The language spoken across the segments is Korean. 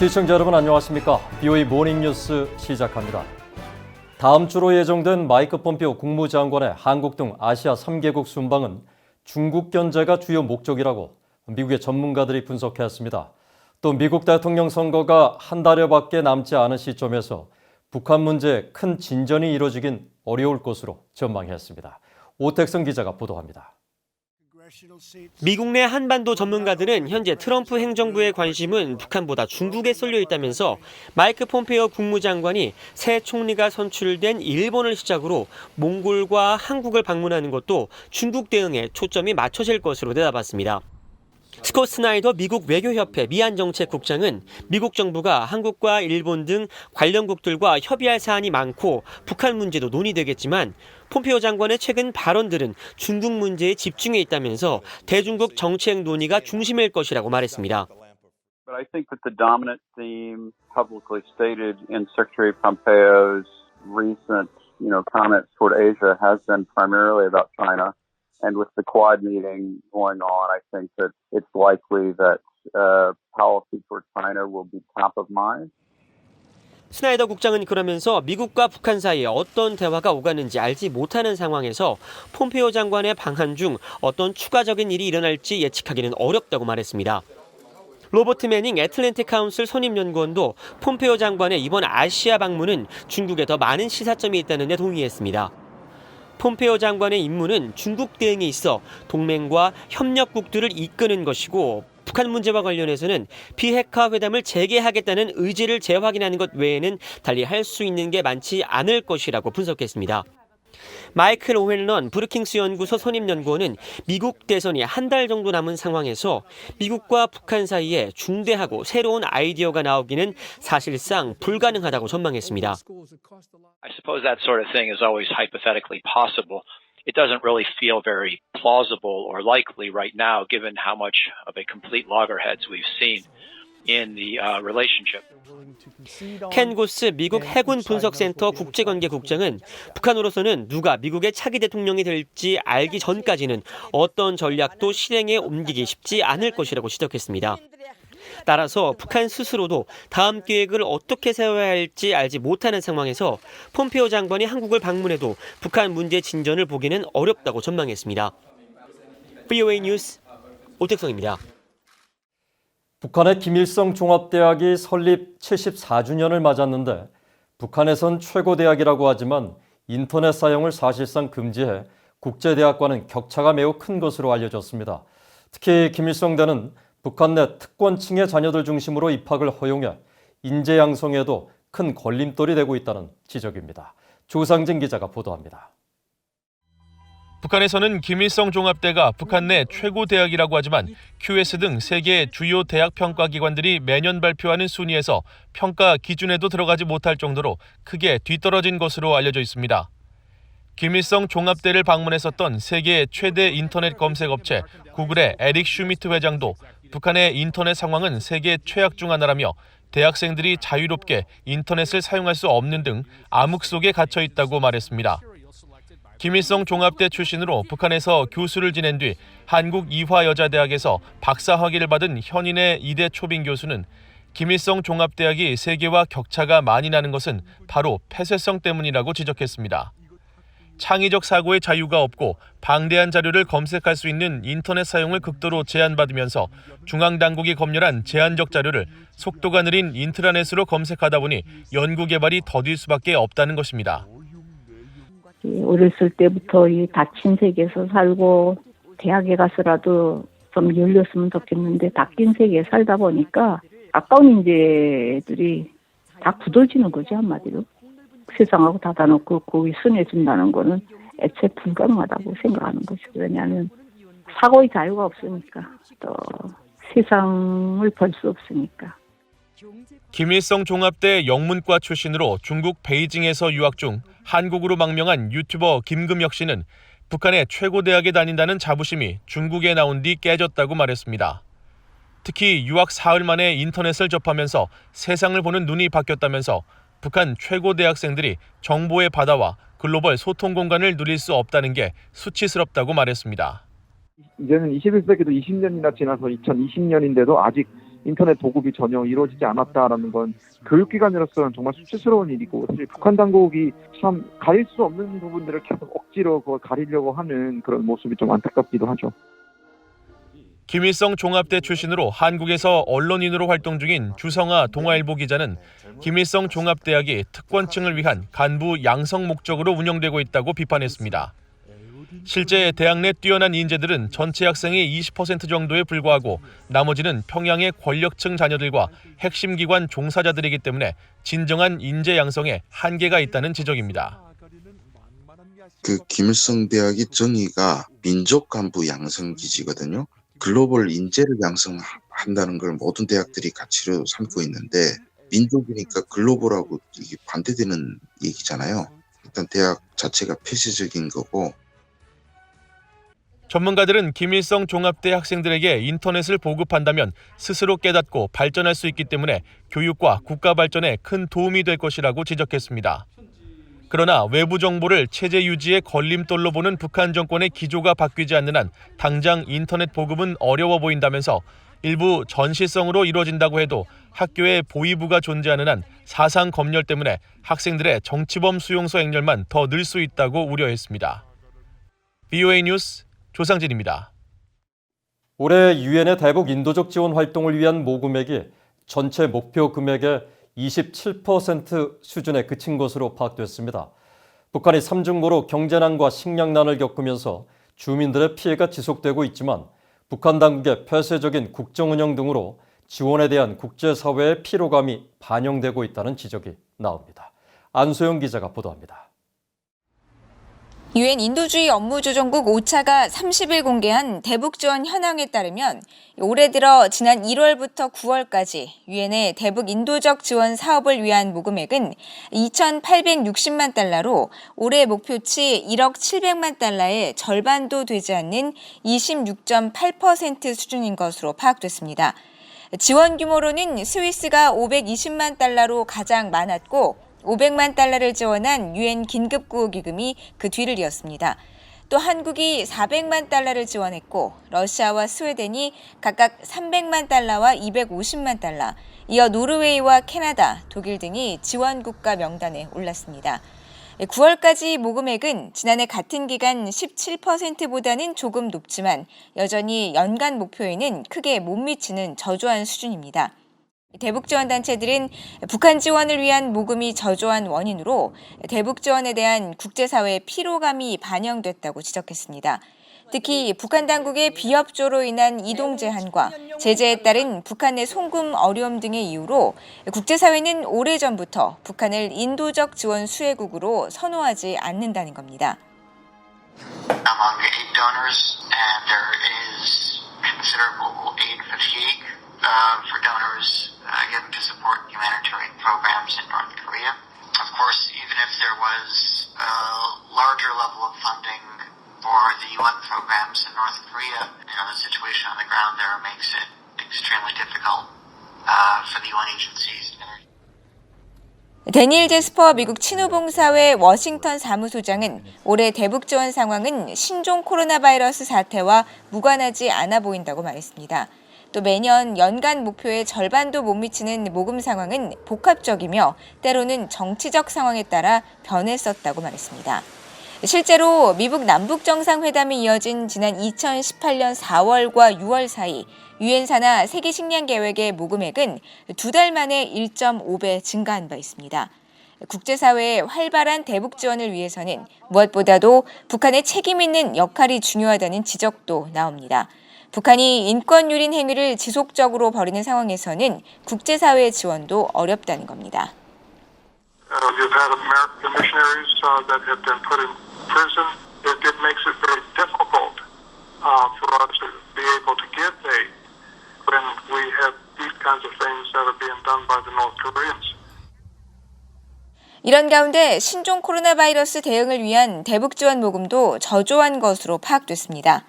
시청자 여러분 안녕하십니까? BOE 모닝뉴스 시작합니다. 다음 주로 예정된 마이크 폼페오 국무장관의 한국 등 아시아 3개국 순방은 중국 견제가 주요 목적이라고 미국의 전문가들이 분석했습니다. 또 미국 대통령 선거가 한 달여밖에 남지 않은 시점에서 북한 문제에 큰 진전이 이뤄지긴 어려울 것으로 전망했습니다. 오택성 기자가 보도합니다. 미국 내 한반도 전문가들은 현재 트럼프 행정부의 관심은 북한보다 중국에 쏠려 있다면서 마이크 폼페이오 국무장관이 새 총리가 선출된 일본을 시작으로 몽골과 한국을 방문하는 것도 중국 대응에 초점이 맞춰질 것으로 내다봤습니다. 스콧 스나이더 미국 외교협회 미한정책국장은 미국 정부가 한국과 일본 등 관련국들과 협의할 사안이 많고 북한 문제도 논의되겠지만 폼페이오 장관의 최근 발언들은 중국 문제에 집중해 있다면서 대중국 정책 논의가 중심일 것이라고 말했습니다. But I think that the dominant theme publicly stated in Secretary Pompeo's recent, comments toward Asia has been primarily about China. And with the Quad meeting going on, I think that it's likely that policy toward China will be top of mind. 스나이더 국장은 그러면서 미국과 북한 사이에 어떤 대화가 오가는지 알지 못하는 상황에서 폼페이오 장관의 방한 중 어떤 추가적인 일이 일어날지 예측하기는 어렵다고 말했습니다. 로버트 매닝 애틀랜틱 카운슬 선임연구원도 폼페이오 장관의 이번 아시아 방문은 중국에 더 많은 시사점이 있다는 데 동의했습니다. 폼페이오 장관의 임무는 중국 대응에 있어 동맹과 협력국들을 이끄는 것이고 북한 문제와 관련해서는 비핵화 회담을 재개하겠다는 의지를 재확인하는 것 외에는 달리 할 수 있는 게 많지 않을 것이라고 분석했습니다. 마이클 오헬런 브루킹스 연구소 선임연구원은 미국 대선이 한 달 정도 남은 상황에서 미국과 북한 사이에 중대하고 새로운 아이디어가 나오기는 사실상 불가능하다고 전망했습니다. I suppose that sort of thing is always hypothetically possible. It doesn't really feel very plausible or likely right now, given how much of a complete loggerheads we've seen in the relationship. 켄 고스 미국 해군 분석센터 국제관계국장은 북한으로서는 누가 미국의 차기 대통령이 될지 알기 전까지는 어떤 전략도 실행에 옮기기 쉽지 않을 것이라고 지적했습니다. 따라서 북한 스스로도 다음 계획을 어떻게 세워야 할지 알지 못하는 상황에서 폼페이오 장관이 한국을 방문해도 북한 문제 진전을 보기는 어렵다고 전망했습니다. BOA 뉴스 오택성입니다. 북한의 김일성 종합대학이 설립 74주년을 맞았는데 북한에선 최고대학이라고 하지만 인터넷 사용을 사실상 금지해 국제대학과는 격차가 매우 큰 것으로 알려졌습니다. 특히 김일성대는 북한 내 특권층의 자녀들 중심으로 입학을 허용해 인재 양성에도 큰 걸림돌이 되고 있다는 지적입니다. 조상진 기자가 보도합니다. 북한에서는 김일성 종합대가 북한 내 최고 대학이라고 하지만 QS 등 세계 주요 대학 평가기관들이 매년 발표하는 순위에서 평가 기준에도 들어가지 못할 정도로 크게 뒤떨어진 것으로 알려져 있습니다. 김일성 종합대를 방문했었던 세계 최대 인터넷 검색 업체 구글의 에릭 슈미트 회장도 북한의 인터넷 상황은 세계 최악 중 하나라며 대학생들이 자유롭게 인터넷을 사용할 수 없는 등 암흑 속에 갇혀 있다고 말했습니다. 김일성 종합대 출신으로 북한에서 교수를 지낸 뒤 한국이화여자대학에서 박사학위를 받은 현인의 이대 초빙 교수는 김일성 종합대학이 세계와 격차가 많이 나는 것은 바로 폐쇄성 때문이라고 지적했습니다. 창의적 사고의 자유가 없고 방대한 자료를 검색할 수 있는 인터넷 사용을 극도로 제한받으면서 중앙당국이 검열한 제한적 자료를 속도가 느린 인트라넷으로 검색하다 보니 연구 개발이 더딜 수밖에 없다는 것입니다. 어렸을 때부터 이 닫힌 세계에서 살고 대학에 가서라도 좀 열렸으면 좋겠는데 닫힌 세계에 살다 보니까 가까운 인재들이 다 굳어지는 거죠, 한마디로. 세상하고 닫아놓고 거기 순해진다는 거는 애초에 불가능하다고 생각하는 거죠. 왜냐하면 사고의 자유가 없으니까 또 세상을 볼 수 없으니까. 김일성 종합대 영문과 출신으로 중국 베이징에서 유학 중 한국으로 망명한 유튜버 김금혁 씨는 북한의 최고 대학에 다닌다는 자부심이 중국에 나온 뒤 깨졌다고 말했습니다. 특히 유학 사흘 만에 인터넷을 접하면서 세상을 보는 눈이 바뀌었다면서 북한 최고 대학생들이 정보의 바다와 글로벌 소통 공간을 누릴 수 없다는 게 수치스럽다고 말했습니다. 이제는 21세기도 20년이나 지나서 2020년인데도 아직 인터넷 보급이 전혀 이루어지지 않았다라는 건 교육기관으로서는 정말 수치스러운 일이고, 사실 북한 당국이 참 가릴 수 없는 부분들을 계속 억지로 그걸 가리려고 하는 그런 모습이 좀 안타깝기도 하죠. 김일성 종합대 출신으로 한국에서 언론인으로 활동 중인 주성아 동아일보 기자는 김일성 종합대학이 특권층을 위한 간부 양성 목적으로 운영되고 있다고 비판했습니다. 실제 대학 내 뛰어난 인재들은 전체 학생의 20% 정도에 불과하고 나머지는 평양의 권력층 자녀들과 핵심 기관 종사자들이기 때문에 진정한 인재 양성에 한계가 있다는 지적입니다. 김일성 대학의 정의가 민족 간부 양성 기지거든요. 글로벌 인재를 양성한다는 걸 모든 대학들이 가치로 삼고 있는데, 민족이니까 글로벌하고 이게 반대되는 얘기잖아요. 일단 대학 자체가 폐쇄적인 거고. 전문가들은 김일성 종합대 학생들에게 인터넷을 보급한다면 스스로 깨닫고 발전할 수 있기 때문에 교육과 국가 발전에 큰 도움이 될 것이라고 지적했습니다. 그러나 외부 정보를 체제 유지의 걸림돌로 보는 북한 정권의 기조가 바뀌지 않는 한 당장 인터넷 보급은 어려워 보인다면서 일부 전시성으로 이루어진다고 해도 학교에 보위부가 존재하는 한 사상 검열 때문에 학생들의 정치범 수용소 행렬만 더 늘 수 있다고 우려했습니다. BOA 뉴스 조상진입니다. 올해 유엔의 대북 인도적 지원 활동을 위한 모금액이 전체 목표 금액의 27% 수준에 그친 것으로 파악됐습니다. 북한이 삼중고로 경제난과 식량난을 겪으면서 주민들의 피해가 지속되고 있지만 북한 당국의 폐쇄적인 국정운영 등으로 지원에 대한 국제사회의 피로감이 반영되고 있다는 지적이 나옵니다. 안소영 기자가 보도합니다. 유엔 인도주의 업무조정국 오차가 30일 공개한 대북 지원 현황에 따르면 올해 들어 지난 1월부터 9월까지 유엔의 대북 인도적 지원 사업을 위한 모금액은 2,860만 달러로 올해 목표치 1억 700만 달러의 절반도 되지 않는 26.8% 수준인 것으로 파악됐습니다. 지원 규모로는 스위스가 520만 달러로 가장 많았고 500만 달러를 지원한 유엔 긴급구호기금이 그 뒤를 이었습니다. 또 한국이 400만 달러를 지원했고 러시아와 스웨덴이 각각 300만 달러와 250만 달러, 이어 노르웨이와 캐나다, 독일 등이 지원 국가 명단에 올랐습니다. 9월까지 모금액은 지난해 같은 기간 17%보다는 조금 높지만 여전히 연간 목표에는 크게 못 미치는 저조한 수준입니다. 대북 지원 단체들은 북한 지원을 위한 모금이 저조한 원인으로 대북 지원에 대한 국제사회의 피로감이 반영됐다고 지적했습니다. 특히 북한 당국의 비협조로 인한 이동 제한과 제재에 따른 북한 내 송금 어려움 등의 이유로 국제사회는 오래전부터 북한을 인도적 지원 수혜국으로 선호하지 않는다는 겁니다. Among the aid donors, and there is considerable aid fatigue for donors given to support humanitarian programs in North Korea. Of course, even if there was a larger level of funding for the UN programs in North Korea, the situation on the ground there makes it extremely difficult for the UN agencies. 데니엘 제스퍼 미국 친후봉사회 워싱턴 사무소장은 올해 대북 지원 상황은 신종 코로나 바이러스 사태와 무관하지 않아 보인다고 말했습니다. 또 매년 연간 목표의 절반도 못 미치는 모금 상황은 복합적이며 때로는 정치적 상황에 따라 변했었다고 말했습니다. 실제로 미국 남북정상회담이 이어진 지난 2018년 4월과 6월 사이 유엔 산하 세계식량계획의 모금액은 2달 만에 1.5배 증가한 바 있습니다. 국제사회의 활발한 대북 지원을 위해서는 무엇보다도 북한의 책임 있는 역할이 중요하다는 지적도 나옵니다. 북한이 인권 유린 행위를 지속적으로 벌이는 상황에서는 국제사회의 지원도 어렵다는 겁니다. You've had American missionaries that have been put in prison. It makes it very difficult for us to be able to give aid when we have these kinds of things that are being done by the North Koreans. 이런 가운데 신종 코로나 바이러스 대응을 위한 대북 지원 모금도 저조한 것으로 파악됐습니다.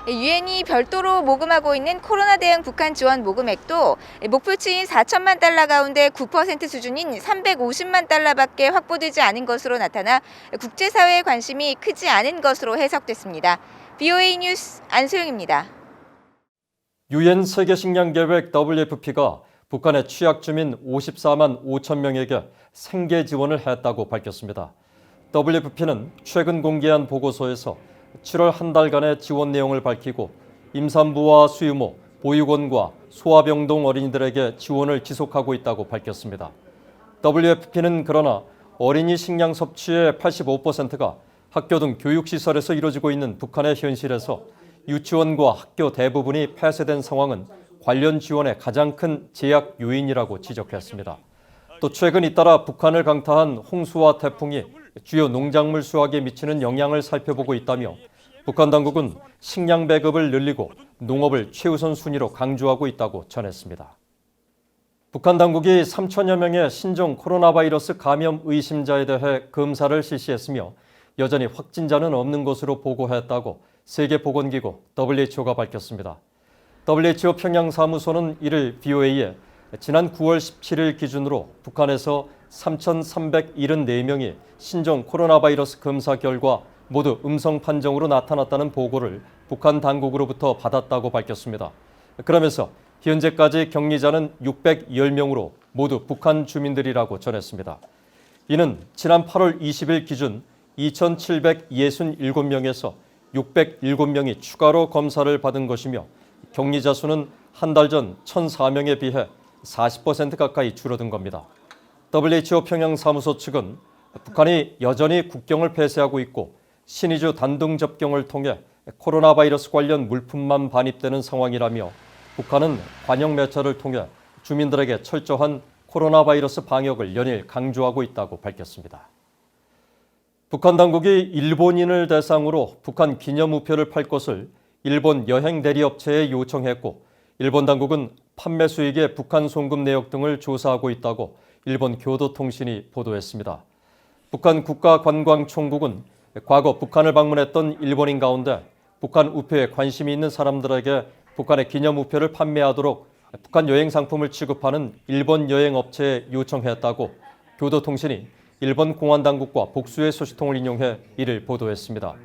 유엔이 별도로 모금하고 있는 코로나 대응 북한 지원 모금액도 목표치인 4천만 달러 가운데 9% 수준인 350만 달러밖에 확보되지 않은 것으로 나타나 국제사회의 관심이 크지 않은 것으로 해석됐습니다. BOA 뉴스 안소영입니다. 유엔 세계식량계획 WFP가 북한의 취약 주민 54만 5천 명에게 생계 지원을 했다고 밝혔습니다. WFP는 최근 공개한 보고서에서 7월 한 달간의 지원 내용을 밝히고 임산부와 수유모, 보육원과 소아병동 어린이들에게 지원을 지속하고 있다고 밝혔습니다. WFP는 그러나 어린이 식량 섭취의 85%가 학교 등 교육시설에서 이루어지고 있는 북한의 현실에서 유치원과 학교 대부분이 폐쇄된 상황은 관련 지원의 가장 큰 제약 요인이라고 지적했습니다. 또 최근 잇따라 북한을 강타한 홍수와 태풍이 주요 농작물 수확에 미치는 영향을 살펴보고 있다며 북한 당국은 식량 배급을 늘리고 농업을 최우선 순위로 강조하고 있다고 전했습니다. 북한 당국이 3천여 명의 신종 코로나 바이러스 감염 의심자에 대해 검사를 실시했으며 여전히 확진자는 없는 것으로 보고했다고 세계보건기구 WHO가 밝혔습니다. WHO 평양 사무소는 이를 VOA에 지난 9월 17일 기준으로 북한에서 3,374명이 신종 코로나 바이러스 검사 결과 모두 음성 판정으로 나타났다는 보고를 북한 당국으로부터 받았다고 밝혔습니다. 그러면서 현재까지 격리자는 610명으로 모두 북한 주민들이라고 전했습니다. 이는 지난 8월 20일 기준 2,767명에서 607명이 추가로 검사를 받은 것이며 격리자 수는 한 달 전 1,004명에 비해 40% 가까이 줄어든 겁니다. WHO 평양 사무소 측은 북한이 여전히 국경을 폐쇄하고 있고 신의주 단둥 접경을 통해 코로나 바이러스 관련 물품만 반입되는 상황이라며 북한은 관영 매체를 통해 주민들에게 철저한 코로나 바이러스 방역을 연일 강조하고 있다고 밝혔습니다. 북한 당국이 일본인을 대상으로 북한 기념우표를 팔 것을 일본 여행 대리업체에 요청했고 일본 당국은 판매 수익의 북한 송금 내역 등을 조사하고 있다고 일본 교도통신이 보도했습니다. 북한 국가관광총국은 과거 북한을 방문했던 일본인 가운데 북한 우표에 관심이 있는 사람들에게 북한의 기념우표를 판매하도록 북한 여행 상품을 취급하는 일본 여행업체에 요청했다고 교도통신이 일본 공안당국과 복수의 소식통을 인용해 이를 보도했습니다.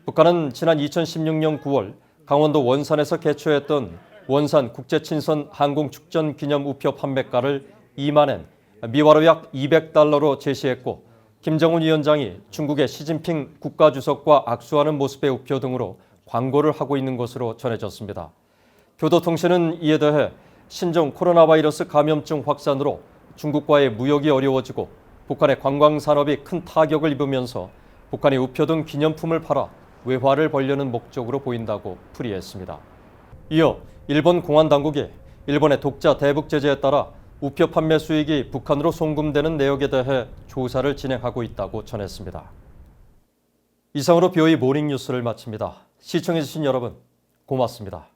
북한은 지난 2016년 9월 강원도 원산에서 개최했던 원산 국제친선 항공축전 기념 우표 판매가를 2만엔, 미화로 약 200달러로 제시했고 김정은 위원장이 중국의 시진핑 국가주석과 악수하는 모습의 우표 등으로 광고를 하고 있는 것으로 전해졌습니다. 교도통신은 이에 대해 신종 코로나 바이러스 감염증 확산으로 중국과의 무역이 어려워지고 북한의 관광산업이 큰 타격을 입으면서 북한이 우표 등 기념품을 팔아 외화를 벌려는 목적으로 보인다고 풀이했습니다. 이어 일본 공안당국이 일본의 독자 대북 제재에 따라 우표 판매 수익이 북한으로 송금되는 내역에 대해 조사를 진행하고 있다고 전했습니다. 이상으로 BOE 모닝뉴스를 마칩니다. 시청해주신 여러분 고맙습니다.